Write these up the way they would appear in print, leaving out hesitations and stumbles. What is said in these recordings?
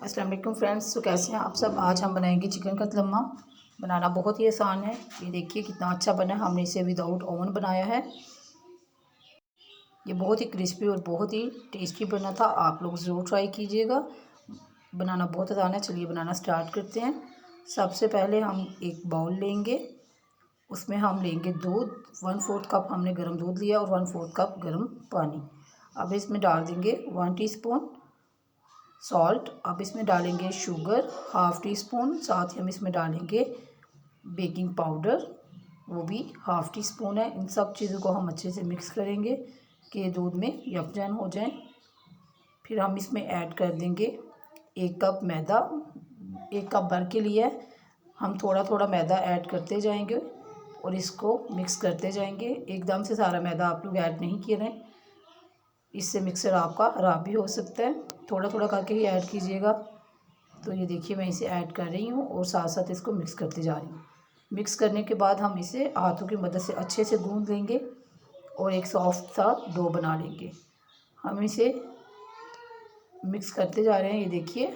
अस्सलाम वालेकुम फ्रेंड्स। तो कैसे हैं आप सब। आज हम बनाएंगे चिकन कतलम्मा। बनाना बहुत ही आसान है। ये देखिए कितना अच्छा बना है। हमने इसे विदाउट ओवन बनाया है। ये बहुत ही क्रिस्पी और बहुत ही टेस्टी बना था। आप लोग ज़रूर ट्राई कीजिएगा। बनाना बहुत आसान है। चलिए बनाना स्टार्ट करते हैं। सबसे पहले हम एक बाउल लेंगे। उसमें हम लेंगे दूध। 1/4 कप हमने गर्म दूध लिया और 1/4 कप गर्म पानी। अब इसमें डाल देंगे 1 टीस्पून सॉल्ट। अब इसमें डालेंगे शुगर 1/2 टीस्पून। साथ ही हम इसमें डालेंगे बेकिंग पाउडर, वो भी 1/2 टीस्पून है। इन सब चीज़ों को हम अच्छे से मिक्स करेंगे कि दूध में यकजान हो जाए। फिर हम इसमें ऐड कर देंगे 1 कप मैदा। 1 कप भर के लिए हम थोड़ा थोड़ा मैदा ऐड करते जाएंगे और इसको मिक्स करते जाएंगे। एकदम से सारा मैदा आप लोग ऐड नहीं किए रहें, इससे मिक्सर आपका ख़राब भी हो सकता है। थोड़ा थोड़ा करके ही ऐड कीजिएगा। तो ये देखिए मैं इसे ऐड कर रही हूँ और साथ साथ इसको मिक्स करते जा रही हूँ। मिक्स करने के बाद हम इसे हाथों की मदद से अच्छे से गूंद लेंगे और एक सॉफ्ट सा डो बना लेंगे। हम इसे मिक्स करते जा रहे हैं। ये देखिए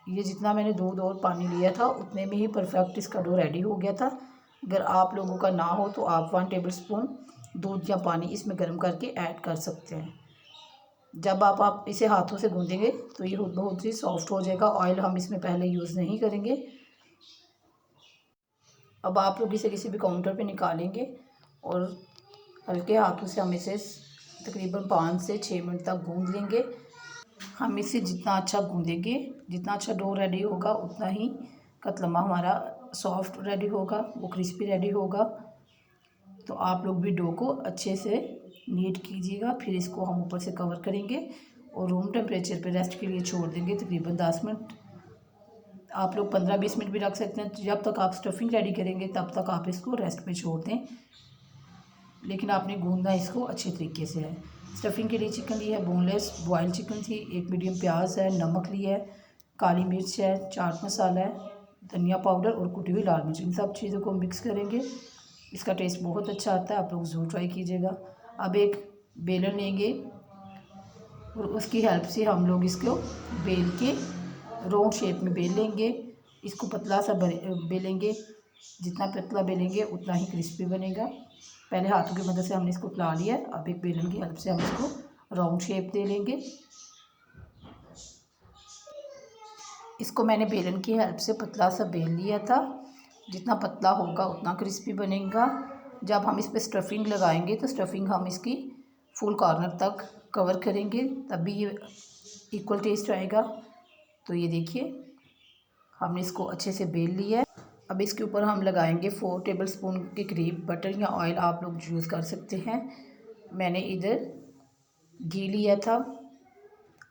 ये जितना मैंने दूध और पानी लिया था उतने में ही परफेक्ट इसका डो रेडी हो गया था। अगर आप लोगों का ना हो तो आप 1 टेबल स्पून दूध या पानी इसमें गर्म करके ऐड कर सकते हैं। जब आप इसे हाथों से गूंदेंगे तो ये बहुत ही सॉफ्ट हो जाएगा। ऑयल हम इसमें पहले यूज़ नहीं करेंगे। अब आप लोग इसे किसी भी काउंटर पे निकालेंगे और हल्के हाथों से हम इसे तकरीबन 5 से 6 मिनट तक गूंद लेंगे। हम इसे जितना अच्छा गूंदेंगे, जितना अच्छा डो रेडी होगा, उतना ही कतलम्मा हमारा सॉफ्ट रेडी होगा, वो क्रिस्पी रेडी होगा। तो आप लोग भी डो को अच्छे से नीट कीजिएगा। फिर इसको हम ऊपर से कवर करेंगे और रूम टेम्परेचर पे रेस्ट के लिए छोड़ देंगे तकरीबन 10 मिनट। आप लोग 15-20 मिनट भी रख सकते हैं। जब तक आप स्टफिंग रेडी करेंगे तब तक आप इसको रेस्ट पे छोड़ दें, लेकिन आपने गूंदना इसको अच्छे तरीके से है। स्टफिंग के लिए चिकन ली है, बोनलेस बॉयल चिकन थी। 1 मीडियम प्याज है, नमक लिया है, काली मिर्च है, चाट मसाला है, धनिया पाउडर और कुटी हुई लाल मिर्च। इन सब चीज़ों को मिक्स करेंगे। इसका टेस्ट बहुत अच्छा आता है, आप लोग ज़रूर ट्राई कीजिएगा। अब एक बेलन लेंगे और उसकी हेल्प से हम लोग इसको बेल के राउंड शेप में बेल लेंगे। इसको पतला सा बेलेंगे। जितना पतला बेलेंगे उतना ही क्रिस्पी बनेगा। पहले हाथों की मदद से हमने इसको फैला लिया। अब एक बेलन की हेल्प से हम इसको राउंड शेप दे लेंगे। इसको मैंने बेलन की हेल्प से पतला सा बेल लिया था। जितना पतला होगा उतना क्रिस्पी बनेगा। जब हम इस पर स्टफिंग लगाएंगे तो स्टफिंग हम इसकी फुल कॉर्नर तक कवर करेंगे, तभी ये इक्वल टेस्ट आएगा। तो ये देखिए हमने इसको अच्छे से बेल लिया है। अब इसके ऊपर हम लगाएंगे 4 टेबल स्पून के करीब बटर या ऑयल, आप लोग यूज़ कर सकते हैं। मैंने इधर घी लिया था।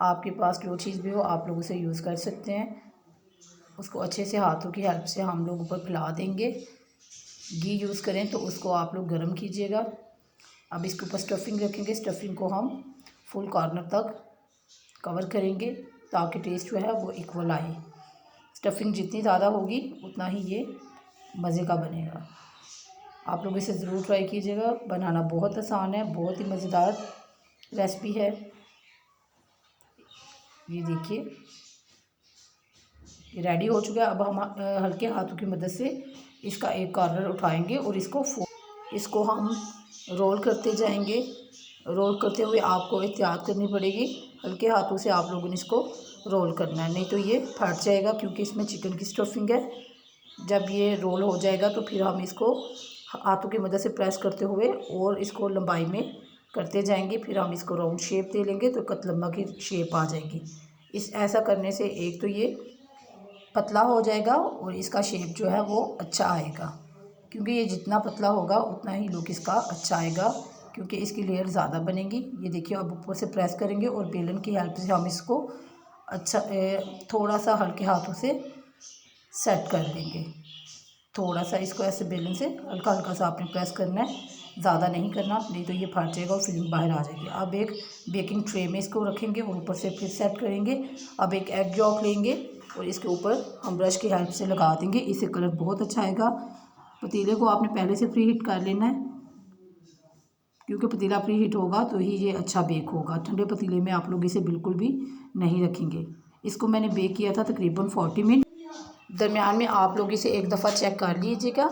आपके पास जो चीज़ भी हो आप लोग उसे यूज़ कर सकते हैं। उसको अच्छे से हाथों की हेल्प से हम लोग ऊपर फैला देंगे। घी यूज़ करें तो उसको आप लोग गर्म कीजिएगा। अब इसके ऊपर स्टफिंग रखेंगे। स्टफिंग को हम फुल कॉर्नर तक कवर करेंगे ताकि टेस्ट जो है वो इक्वल आए। स्टफिंग जितनी ज़्यादा होगी उतना ही ये मज़े का बनेगा। आप लोग इसे ज़रूर ट्राई कीजिएगा। बनाना बहुत आसान है, बहुत ही मज़ेदार रेसिपी है। ये देखिए ये रेडी हो चुका है। अब हम हल्के हाथों की मदद से इसका एक कॉर्नर उठाएंगे और इसको हम रोल करते जाएंगे। रोल करते हुए आपको एहतियात करनी पड़ेगी। हल्के हाथों से आप लोगों ने इसको रोल करना है, नहीं तो ये फट जाएगा क्योंकि इसमें चिकन की स्टफिंग है। जब ये रोल हो जाएगा तो फिर हम इसको हाथों की मदद से प्रेस करते हुए और इसको लंबाई में करते जाएंगे। फिर हम इसको राउंड शेप दे लेंगे तो कतलम्मा की शेप आ जाएगी। ऐसा करने से एक तो ये पतला हो जाएगा और इसका शेप जो है वो अच्छा आएगा, क्योंकि ये जितना पतला होगा उतना ही लुक इसका अच्छा आएगा, क्योंकि इसकी लेयर ज़्यादा बनेगी। ये देखिए अब ऊपर से प्रेस करेंगे और बेलन की हेल्प से हम इसको अच्छा थोड़ा सा हल्के हाथों से सेट कर देंगे। थोड़ा सा इसको ऐसे बेलन से हल्का हल्का सा आपने प्रेस करना है, ज़्यादा नहीं करना, नहीं तो ये फट जाएगा और फिलिंग बाहर आ जाएगी। अब एक बेकिंग ट्रे में इसको रखेंगे और ऊपर से फिर सेट करेंगे। अब एक एग यॉक लेंगे और इसके ऊपर हम ब्रश की हेल्प से लगा देंगे। इससे कलर बहुत अच्छा आएगा। पतीले को आपने पहले से प्री हीट कर लेना है, क्योंकि पतीला प्री हीट होगा तो ही ये अच्छा बेक होगा। ठंडे पतीले में आप लोग इसे बिल्कुल भी नहीं रखेंगे। इसको मैंने बेक किया था तकरीबन 40 मिनट। दरमियान में आप लोग इसे एक दफ़ा चेक कर लीजिएगा।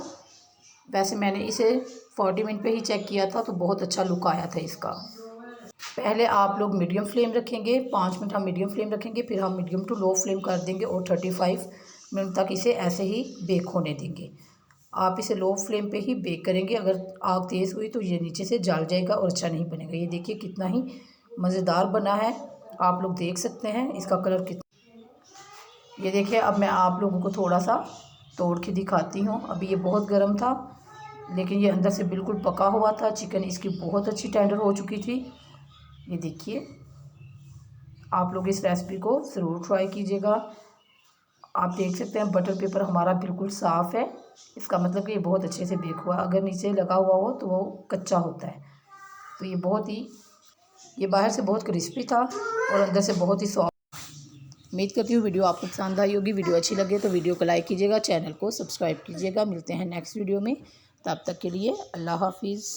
वैसे मैंने इसे 40 मिनट पे ही चेक किया था तो बहुत अच्छा लुक आया था इसका। पहले आप लोग मीडियम फ्लेम रखेंगे, 5 मिनट हम मीडियम फ्लेम रखेंगे, फिर हम मीडियम टू लो फ्लेम कर देंगे और 35 मिनट तक इसे ऐसे ही बेक होने देंगे। आप इसे लो फ्लेम पे ही बेक करेंगे। अगर आग तेज़ हुई तो ये नीचे से जल जाएगा और अच्छा नहीं बनेगा। ये देखिए कितना ही मज़ेदार बना है, आप लोग देख सकते हैं इसका कलर कितना। ये देखिए अब मैं आप लोगों को थोड़ा सा तोड़ के दिखाती हूँ। अभी ये बहुत गर्म था लेकिन ये अंदर से बिल्कुल पका हुआ था। चिकन इसकी बहुत अच्छी टेंडर हो चुकी थी। ये देखिए, आप लोग इस रेसिपी को ज़रूर ट्राई कीजिएगा। आप देख सकते हैं बटर पेपर हमारा बिल्कुल साफ़ है, इसका मतलब कि ये बहुत अच्छे से बेक हुआ। अगर नीचे लगा हुआ हो तो वो कच्चा होता है। तो ये बाहर से बहुत क्रिस्पी था और अंदर से बहुत ही सॉफ्ट। उम्मीद करती हूँ वीडियो आपको पसंद आई होगी। वीडियो अच्छी लगे तो वीडियो को लाइक कीजिएगा, चैनल को सब्सक्राइब कीजिएगा। मिलते हैं नेक्स्ट वीडियो में, तब तक के लिए अल्लाह हाफिज़।